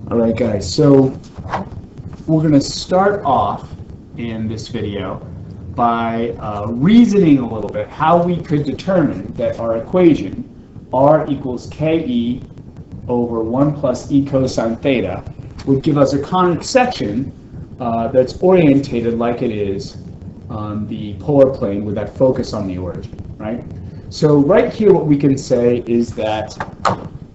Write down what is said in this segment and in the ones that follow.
All right, guys, so we're going to start off in this video by reasoning a little bit how we could determine that our equation r equals ke over 1 plus e cosine theta would give us a conic section that's orientated like it is on the polar plane with that focus on the origin, right? So right here what we can say is that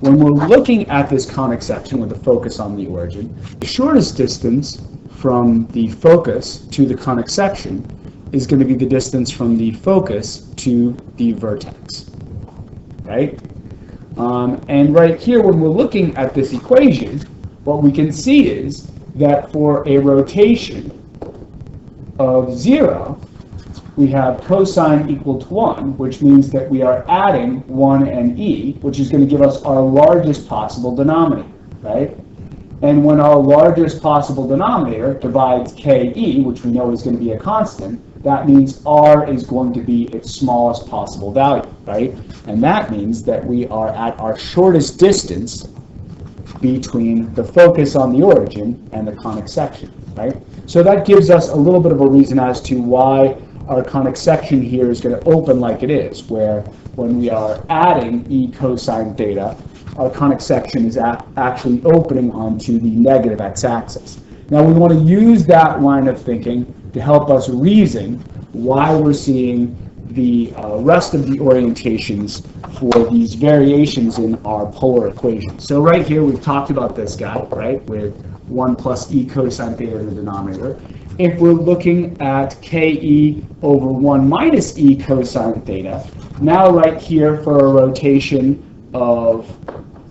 when we're looking at this conic section with the focus on the origin, the shortest distance from the focus to the conic section is going to be the distance from the focus to the vertex, right? And right here, when we're looking at this equation, what we can see is that for a rotation of 0, we have cosine equal to 1, which means that we are adding 1 and e, which is going to give us our largest possible denominator, right? And when our largest possible denominator divides ke, which we know is going to be a constant, that means r is going to be its smallest possible value, right? And that means that we are at our shortest distance between the focus on the origin and the conic section, right? So that gives us a little bit of a reason as to why our conic section here is going to open like it is, where when we are adding e cosine theta, our conic section is actually opening onto the negative x-axis. Now we want to use that line of thinking to help us reason why we're seeing the rest of the orientations for these variations in our polar equation. So right here we've talked about this guy, right, with 1 plus e cosine theta in the denominator. If we're looking at ke over 1 minus e cosine theta, now right here for a rotation of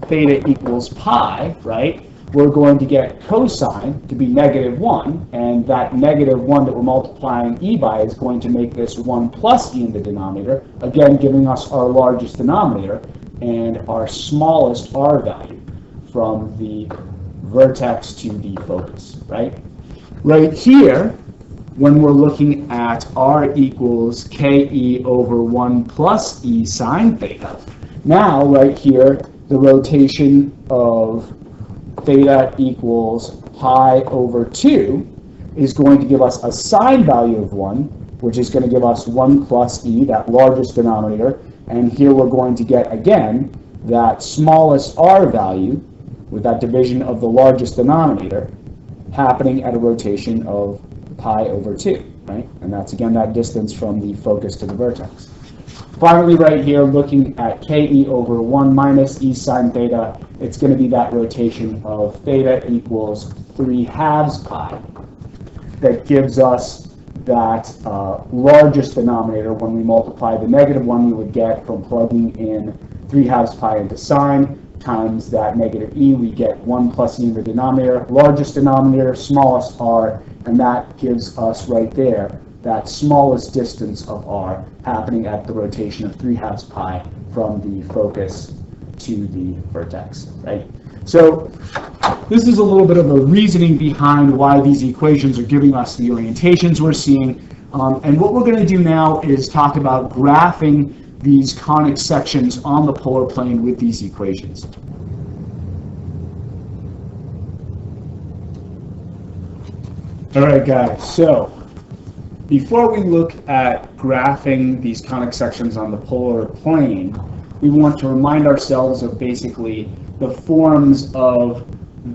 theta equals pi, right, we're going to get cosine to be -1, and that -1 that we're multiplying e by is going to make this 1 plus e in the denominator, again giving us our largest denominator and our smallest r value from the vertex to the focus, right? Right here, when we're looking at r equals ke over 1 plus e sine theta, now right here, the rotation of theta equals pi over 2 is going to give us a sine value of 1, which is going to give us 1 plus e, that largest denominator. And here we're going to get, again, that smallest r value with that division of the largest denominator happening at a rotation of pi over 2, right? And that's, again, that distance from the focus to the vertex. Finally, right here, looking at ke over 1 minus e sine theta, it's going to be that rotation of theta equals 3/2 pi that gives us that largest denominator. When we multiply the -1 we would get from plugging in 3/2 pi into sine times that -e, we get 1 plus e in the denominator, largest denominator, smallest r, and that gives us right there that smallest distance of r happening at the rotation of 3/2 pi from the focus to the vertex, right? So this is a little bit of a reasoning behind why these equations are giving us the orientations we're seeing. And what we're going to do now is talk about graphing these conic sections on the polar plane with these equations. All right, guys, so before we look at graphing these conic sections on the polar plane, we want to remind ourselves of basically the forms of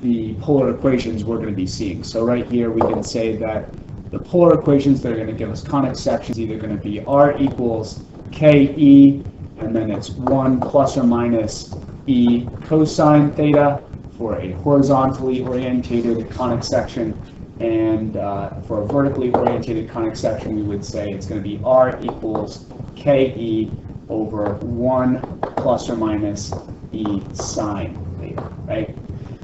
the polar equations we're going to be seeing. So right here we can say that the polar equations that are going to give us conic sections are either going to be r equals ke, and then it's 1 plus or minus e cosine theta for a horizontally orientated conic section. And for a vertically orientated conic section, we would say it's going to be r equals ke over 1 plus or minus e sine theta, right?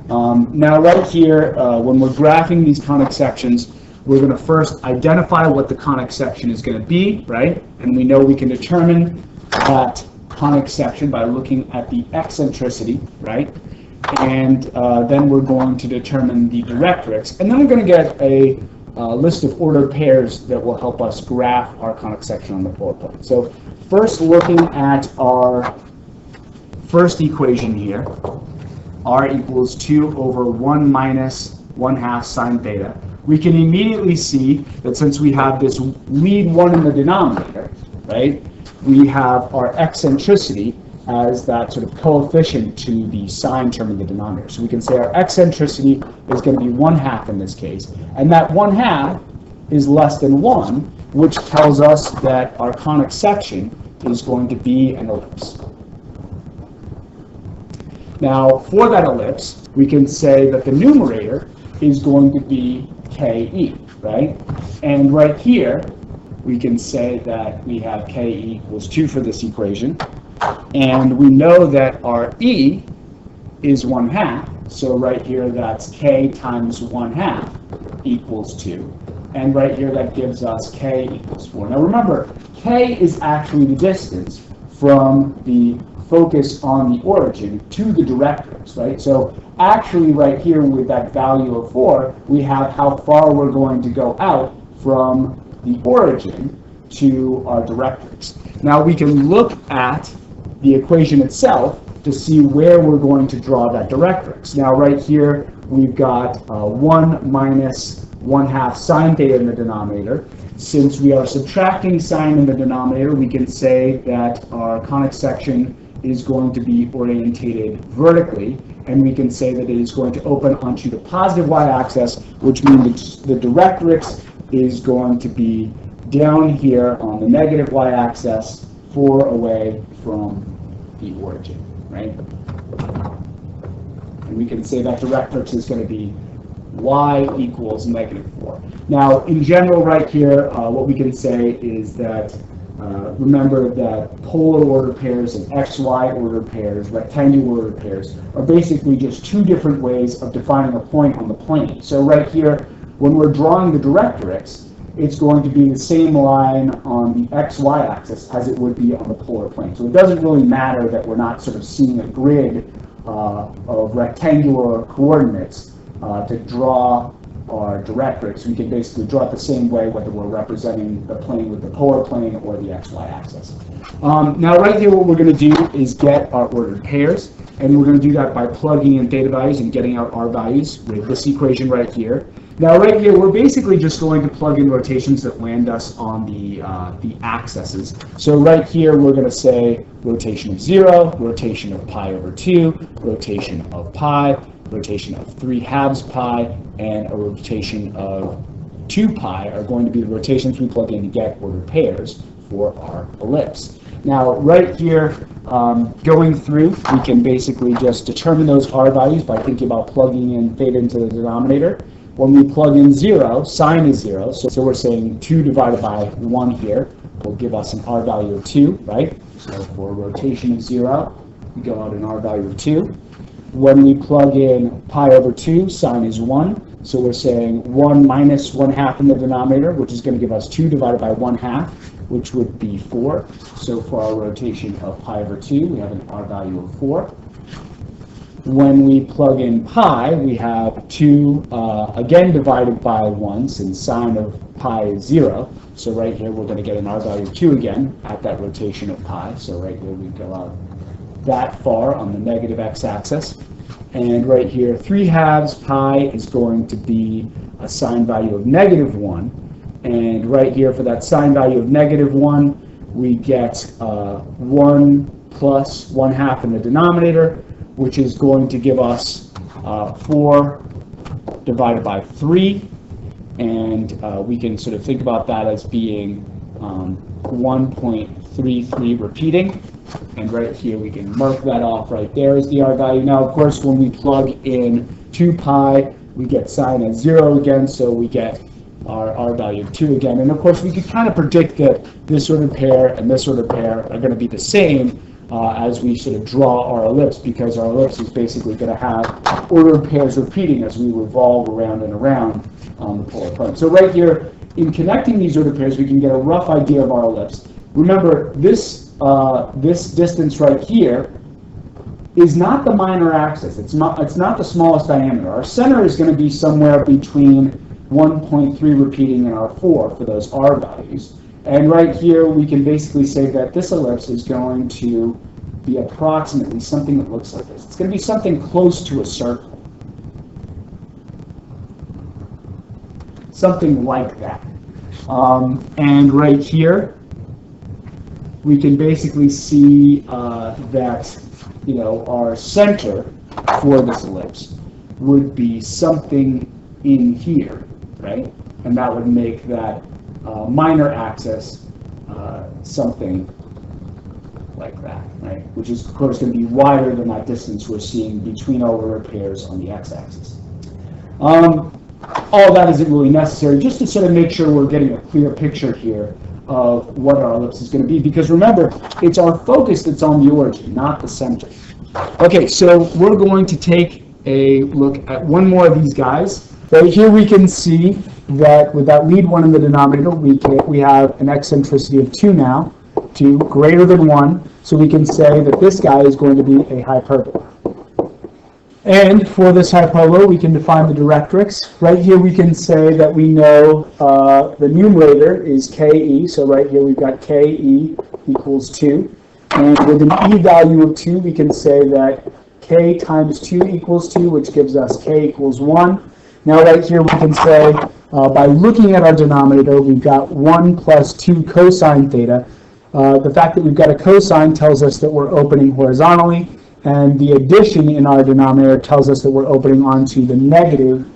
Now right here, when we're graphing these conic sections, we're going to first identify what the conic section is going to be, right? And we know we can determine that conic section by looking at the eccentricity, right? And then we're going to determine the directrix, and then we're going to get a list of ordered pairs that will help us graph our conic section on the polar plane. So first, looking at our first equation here, r equals 2 over 1 minus 1/2 sine theta, we can immediately see that since we have this lead 1 in the denominator, right, we have our eccentricity as that sort of coefficient to the sine term in the denominator. So we can say our eccentricity is going to be 1/2 in this case, and that 1/2 is less than 1, which tells us that our conic section is going to be an ellipse. Now, for that ellipse, we can say that the numerator is going to be KE, right? And right here, we can say that we have KE equals 2 for this equation. And we know that our E is 1/2. So right here, that's K times 1/2 equals 2. And right here, that gives us K equals 4. Now remember, K is actually the distance from the focus on the origin to the directrix, right? So actually right here with that value of 4, we have how far we're going to go out from the origin to our directrix. Now we can look at the equation itself to see where we're going to draw that directrix. Now right here we've got 1 minus 1/2 sine theta in the denominator. Since we are subtracting sine in the denominator, we can say that our conic section is going to be orientated vertically, and we can say that it is going to open onto the positive y-axis, which means the directrix is going to be down here on the negative y-axis, 4 away from the origin, right? And we can say that directrix is going to be y equals -4. Now, in general, right here, what we can say is that remember that polar order pairs and xy order pairs, rectangular order pairs, are basically just two different ways of defining a point on the plane. So right here, when we're drawing the directrix, it's going to be the same line on the xy axis as it would be on the polar plane. So it doesn't really matter that we're not sort of seeing a grid of rectangular coordinates to draw our directrix. We can basically draw it the same way whether we're representing the plane with the polar plane or the xy axis. Now right here what we're going to do is get our ordered pairs, and we're going to do that by plugging in theta values and getting out r values with this equation right here. Now right here we're basically just going to plug in rotations that land us on the axes. So right here we're going to say rotation of 0, rotation of pi over 2, rotation of pi, rotation of 3/2 pi, and a rotation of 2 pi are going to be the rotations we plug in to get ordered pairs for our ellipse. Now, right here, going through, we can basically just determine those r values by thinking about plugging in theta into the denominator. When we plug in 0, sine is 0, so we're saying 2 divided by 1 here will give us an r value of 2, right? So for a rotation of 0, we go out an r value of 2. When we plug in pi over 2, sine is 1, so we're saying 1 minus 1/2 in the denominator, which is going to give us 2 divided by 1/2, which would be 4. So for our rotation of pi over 2, we have an r value of 4. When we plug in pi, we have 2, again divided by 1, since sine of pi is 0. So right here, we're going to get an r value of 2 again at that rotation of pi. So right here, we go out that far on the negative x-axis. And right here, 3/2 pi is going to be a sine value of -1. And right here, for that sine value of -1, we get 1 plus 1/2 in the denominator, which is going to give us 4 divided by 3. And we can sort of think about that as being 1.33 repeating. And right here, we can mark that off right there as the r value. Now, of course, when we plug in 2 pi, we get sine at 0 again, so we get our r value of 2 again. And of course, we could kind of predict that this ordered pair and this ordered pair are going to be the same as we sort of draw our ellipse, because our ellipse is basically going to have ordered pairs repeating as we revolve around and around on the polar plane. So right here, in connecting these ordered pairs, we can get a rough idea of our ellipse. Remember, this distance right here is not the minor axis. It's not the smallest diameter. Our center is going to be somewhere between 1.3 repeating and our 4 for those r values. And right here, we can basically say that this ellipse is going to be approximately something that looks like this. It's going to be something close to a circle. Something like that. And right here, we can basically see that, you know, our center for this ellipse would be something in here, right? And that would make that minor axis something like that, right? Which is, of course, going to be wider than that distance we're seeing between our ordered pairs on the x-axis. All that isn't really necessary, just to sort of make sure we're getting a clear picture here of what our ellipse is going to be, because remember, it's our focus that's on the origin, not the center. Okay, so we're going to take a look at one more of these guys. Right here we can see that with that lead one in the denominator, we have an eccentricity of 2 now, 2 greater than 1, so we can say that this guy is going to be a hyperbola. And for this hyperbola, we can define the directrix. Right here we can say that we know the numerator is KE, so right here we've got KE equals 2. And with an E value of 2, we can say that K times 2 equals 2, which gives us K equals 1. Now right here we can say, by looking at our denominator, we've got 1 plus 2 cosine theta. The fact that we've got a cosine tells us that we're opening horizontally, and the addition in our denominator tells us that we're opening onto the negative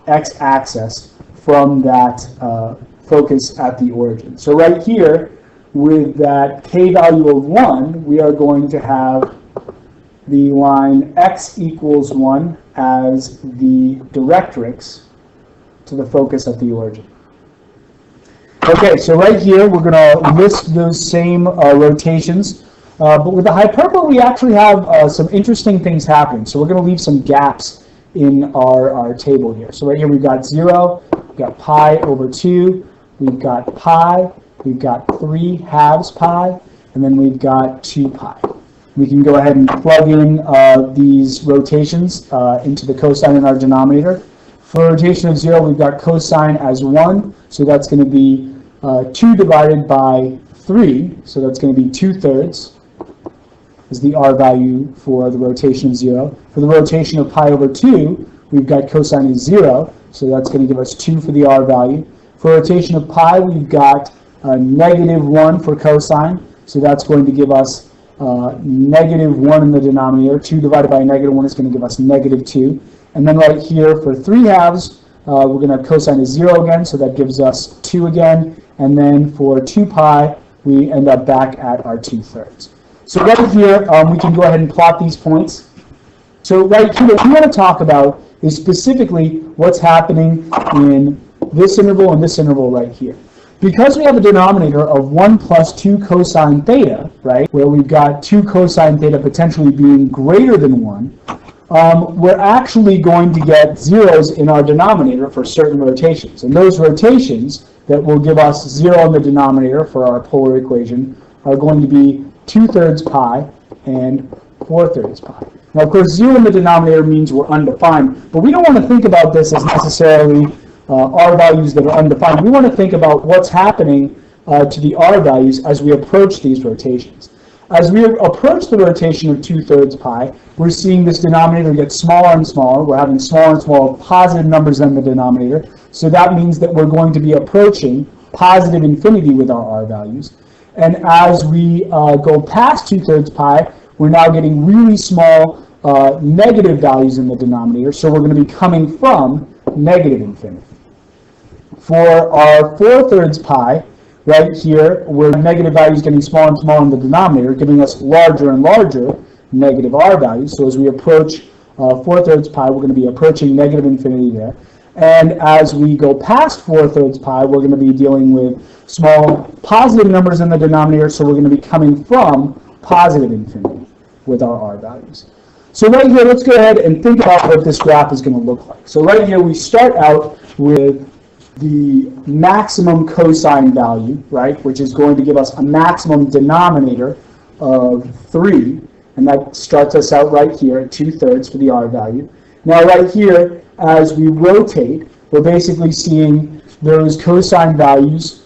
x-axis from that focus at the origin. So right here, with that k value of 1, we are going to have the line x equals 1 as the directrix to the focus at the origin. Okay, so right here we're going to list those same rotations, but with the hyperbola we actually have some interesting things happening. So we're going to leave some gaps in our table here. So right here we've got 0, we've got pi over 2, we've got pi, we've got 3 halves pi, and then we've got 2 pi. We can go ahead and plug in these rotations into the cosine in our denominator. For a rotation of 0, we've got cosine as 1, so that's going to be 2 divided by 3, so that's going to be 2/3 is the r value for the rotation of 0. For the rotation of pi over 2, we've got cosine is 0, so that's going to give us 2 for the r value. For rotation of pi, we've got -1 for cosine, so that's going to give us -1 in the denominator. 2 divided by -1 is going to give us -2. And then right here for 3 halves, we're going to have cosine is 0 again, so that gives us 2 again. And then for 2 pi, we end up back at our 2/3. So right here, we can go ahead and plot these points. So right here, what we want to talk about is specifically what's happening in this interval and this interval right here. Because we have a denominator of 1 plus 2 cosine theta, right, where we've got 2 cosine theta potentially being greater than 1, we're actually going to get zeros in our denominator for certain rotations. And those rotations that will give us 0 in the denominator for our polar equation are going to be 2/3 pi and 4/3 pi. Now, of course, 0 in the denominator means we're undefined, but we don't want to think about this as necessarily r values that are undefined. We want to think about what's happening to the r values as we approach these rotations. As we approach the rotation of 2/3 pi, we're seeing this denominator get smaller and smaller. We're having smaller and smaller positive numbers in the denominator. So that means that we're going to be approaching positive infinity with our r values. And as we go past 2/3 pi, we're now getting really small negative values in the denominator. So we're going to be coming from negative infinity. For our 4/3 pi, right here, where negative values getting smaller and smaller in the denominator, giving us larger and larger negative r values. So as we approach 4/3 pi, we're going to be approaching negative infinity there. And as we go past 4/3 pi, we're going to be dealing with small positive numbers in the denominator, so we're going to be coming from positive infinity with our r values. So right here, let's go ahead and think about what this graph is going to look like. So right here, we start out with the maximum cosine value, right, which is going to give us a maximum denominator of 3, and that starts us out right here at 2/3 for the r value. Now right here, as we rotate, we're basically seeing those cosine values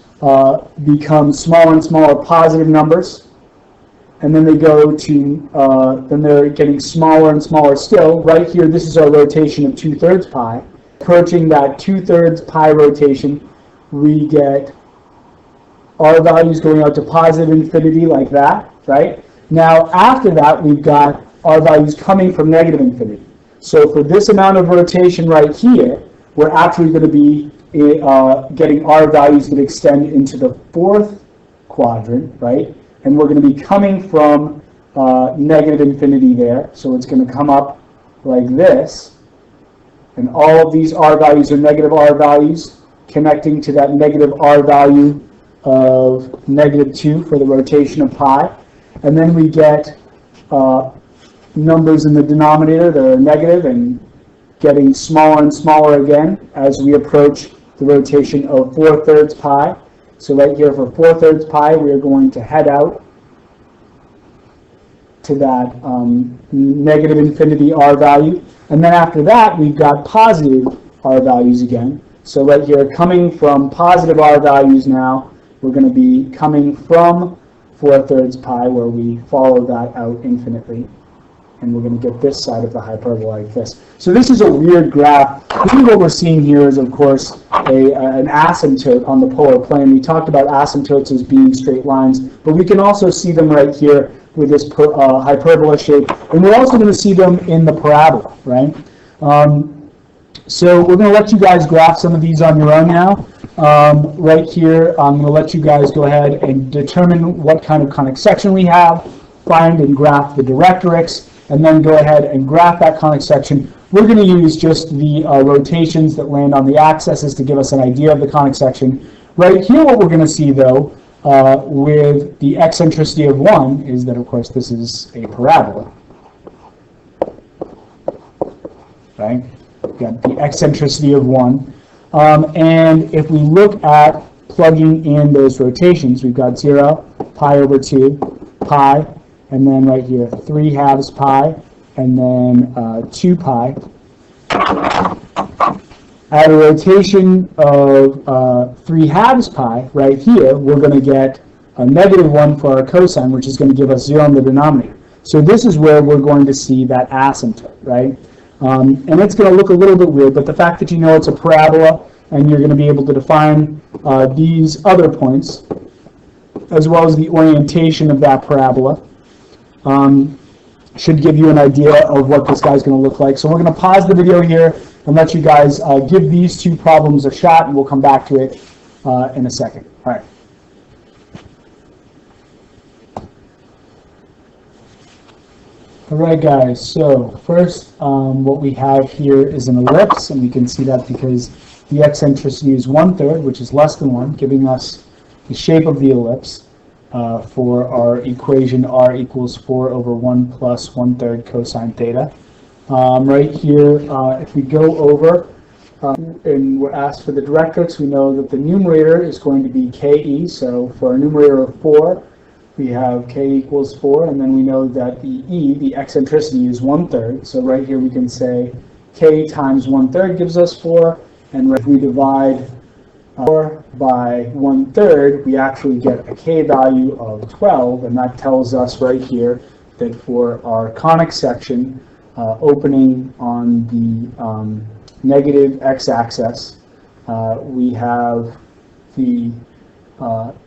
become smaller and smaller positive numbers, and then they go to, then they're getting smaller and smaller still. Right here, this is our rotation of 2/3 pi. Approaching that 2/3 pi rotation, we get R values going out to positive infinity like that, right? Now, after that, we've got R values coming from negative infinity. So for this amount of rotation right here, we're actually going to be getting R values that extend into the 4th quadrant, right? And we're going to be coming from negative infinity there. So it's going to come up like this. And all of these R values are negative R values, connecting to that negative R value of -2 for the rotation of pi. And then we get numbers in the denominator that are negative and getting smaller and smaller again as we approach the rotation of 4/3 pi. So right here for 4/3 pi, we are going to head out to that negative infinity R value. And then after that, we've got positive R values again. So right here, coming from positive R values now, we're going to be coming from 4/3 pi, where we follow that out infinitely. And we're going to get this side of the hyperbola like this. So this is a weird graph. Really what we're seeing here is, of course, an asymptote on the polar plane. We talked about asymptotes as being straight lines, but we can also see them right here with this hyperbola shape. And we're also going to see them in the parabola, right? So we're going to let you guys graph some of these on your own now. Right here, I'm going to let you guys go ahead and determine what kind of conic section we have, find and graph the directrix, and then go ahead and graph that conic section. We're going to use just the rotations that land on the axes to give us an idea of the conic section. Right here, what we're going to see, though, with the eccentricity of 1 is that, of course, this is a parabola. Right? We've got the eccentricity of 1. And if we look at plugging in those rotations, we've got 0, pi over 2, pi, and then right here 3/2 pi, and then 2 pi. At a rotation of 3/2 pi, right here, we're going to get a -1 for our cosine, which is going to give us 0 in the denominator. So this is where we're going to see that asymptote, right? And it's going to look a little bit weird, but the fact that you know it's a parabola and you're going to be able to define these other points, as well as the orientation of that parabola, should give you an idea of what this guy's going to look like. So we're going to pause the video here and let you guys give these two problems a shot, and we'll come back to it in a second. All right. All right, guys, so first what we have here is an ellipse, and we can see that because the eccentricity is 1/3, which is less than 1, giving us the shape of the ellipse for our equation r equals 4 over 1 plus 1/3 cosine theta. Right here, if we go over and we're asked for the directrix, we know that the numerator is going to be ke, so for a numerator of 4, we have k equals 4, and then we know that the e, the eccentricity, is 1/3. So right here we can say k times 1/3 gives us 4, and if we divide 4 by 1/3, we actually get a k value of 12, and that tells us right here that for our conic section opening on the negative x-axis, we have the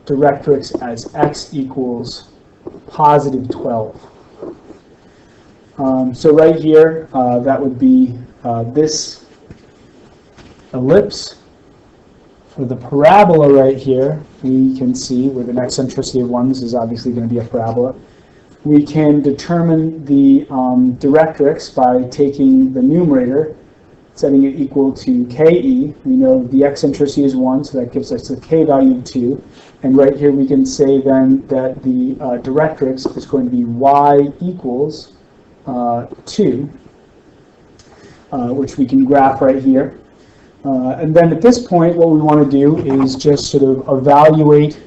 directrix as x equals positive 12. So right here, that would be this ellipse. For the parabola right here, we can see with an eccentricity of 1, this is obviously going to be a parabola. We can determine the directrix by taking the numerator, setting it equal to ke. We know the eccentricity is 1, so that gives us a k value of 2. And right here we can say then that the directrix is going to be y equals 2, which we can graph right here. And then at this point, what we want to do is just sort of evaluate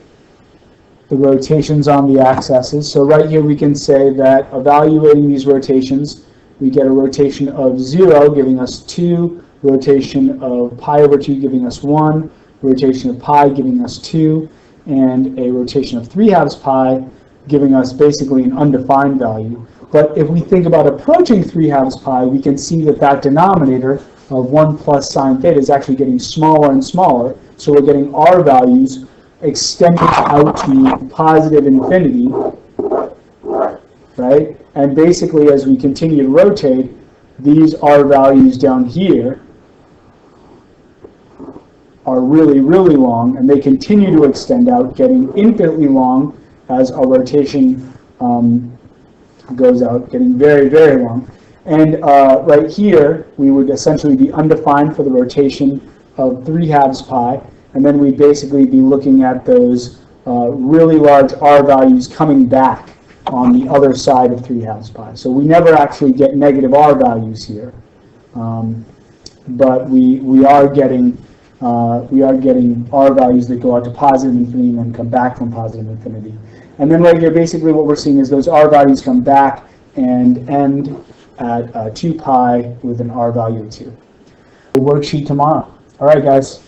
the rotations on the axes. So right here we can say that evaluating these rotations, we get a rotation of 0 giving us 2, rotation of pi over 2 giving us 1, rotation of pi giving us 2, and a rotation of 3/2 pi giving us basically an undefined value. But if we think about approaching 3/2 pi, we can see that that denominator of 1 plus sine theta is actually getting smaller and smaller. So we're getting r values extended out to positive infinity, right? And basically, as we continue to rotate, these r values down here are really, really long, and they continue to extend out, getting infinitely long as our rotation goes out, getting very, very long. And right here, we would essentially be undefined for the rotation of 3/2 pi, and then we'd basically be looking at those really large r values coming back on the other side of 3/2 pi. So we never actually get negative r values here, but we are getting r values that go out to positive infinity and then come back from positive infinity. And then right here, basically what we're seeing is those r values come back and end at 2 pi with an r value of 2. The worksheet tomorrow. All right, guys.